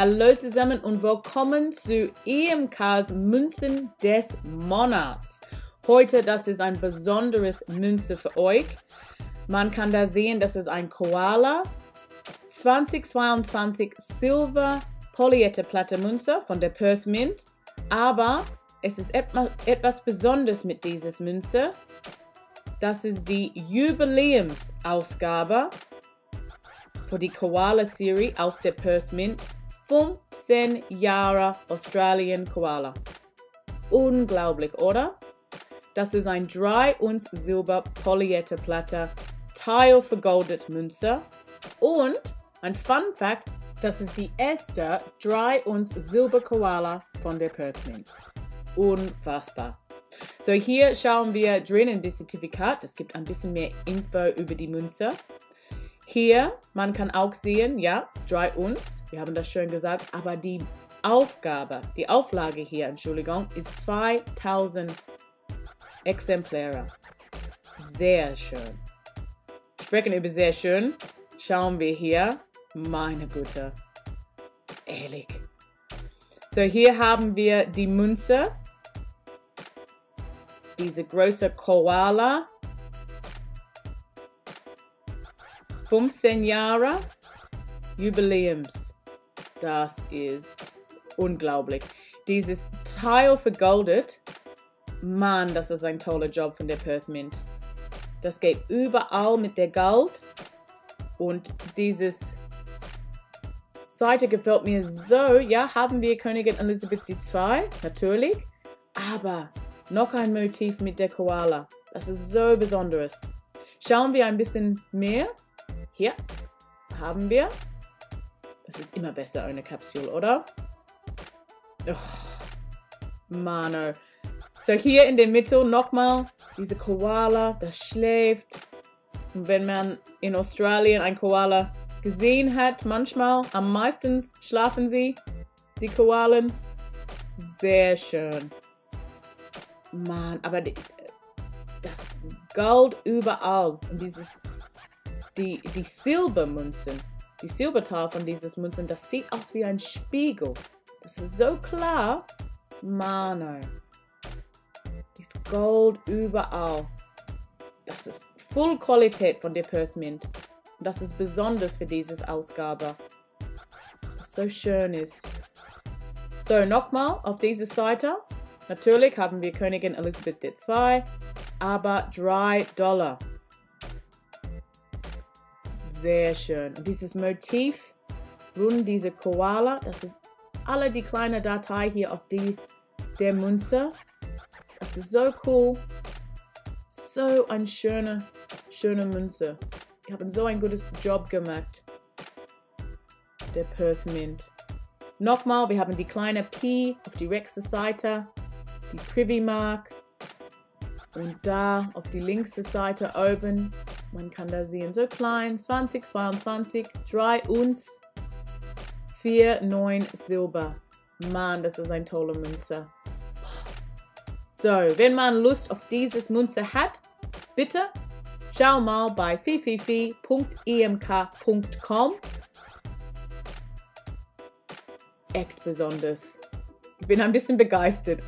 Hallo zusammen und willkommen zu EMKs Münzen des Monats. Heute, das ist ein besonderes Münze für euch. Man kann da sehen, das ist ein Koala. 2022 Silber Polyetherplatte Münze von der Perth Mint. Aber es ist etwas Besonderes mit dieser Münze. Das ist die Jubiläums-Ausgabe für die Koala-Serie aus der Perth Mint. 15 Jahre Australien Koala. Unglaublich, oder? Das ist ein 3 Unz Silber Polyetherplatte Teilvergoldet Münze. Und ein Fun Fact, das ist die erste 3 Unz Silber Koala von der Perth Mint. Unfassbar. So, hier schauen wir drinnen das Zertifikat. Es gibt ein bisschen mehr Info über die Münze. Hier, man kann auch sehen, ja, 3 Unz, wir haben das schön gesagt, aber die Auflage hier, Entschuldigung, ist 2000 Exemplare. Sehr schön. Sprechen über sehr schön. Schauen wir hier. Meine Güte. Ehrlich. So, hier haben wir die Münze. Diese große Koala. 15 Jahre Jubiläums. Das ist unglaublich. Dieses Teil vergoldet. Mann, das ist ein toller Job von der Perth Mint. Das geht überall mit der Gold. Und dieses Seite gefällt mir so. Ja, haben wir Königin Elisabeth II, natürlich. Aber noch ein Motiv mit der Koala. Das ist so besonderes. Schauen wir ein bisschen mehr. Hier haben wir. Das ist immer besser ohne Kapsel, oder? Oh, Mano. So, hier in der Mitte nochmal diese Koala, das schläft. Und wenn man in Australien einen Koala gesehen hat, manchmal, am meisten schlafen sie, die Koalen. Sehr schön. Mann, aber das Gold überall. Und die Silbermünzen, die Silberteil von diesen Münzen, das sieht aus wie ein Spiegel. Das ist so klar. Mano. Das Gold überall. Das ist Full Qualität von der Perth Mint. Und das ist besonders für diese Ausgabe. Das so schön ist. So, nochmal auf dieser Seite. Natürlich haben wir Königin Elisabeth II, aber $3. Sehr schön. Und dieses Motiv rund diese Koala, das ist alle die kleine Datei hier auf der Münze. Das ist so cool. So eine schöne Münze. Die haben so ein gutes Job gemacht. Der Perth Mint. Nochmal, wir haben die kleine P auf die rechte Seite. Die Privy Mark. Und da auf die linke Seite oben. Man kann da sehen, so klein, 2022, 3 Unz, 4,9 Silber. Mann, das ist ein toller Münze. So, wenn man Lust auf dieses Münze hat, bitte schau mal bei www.emk.com. Echt besonders. Ich bin ein bisschen begeistert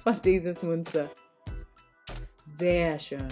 von dieses Münze. Sehr schön.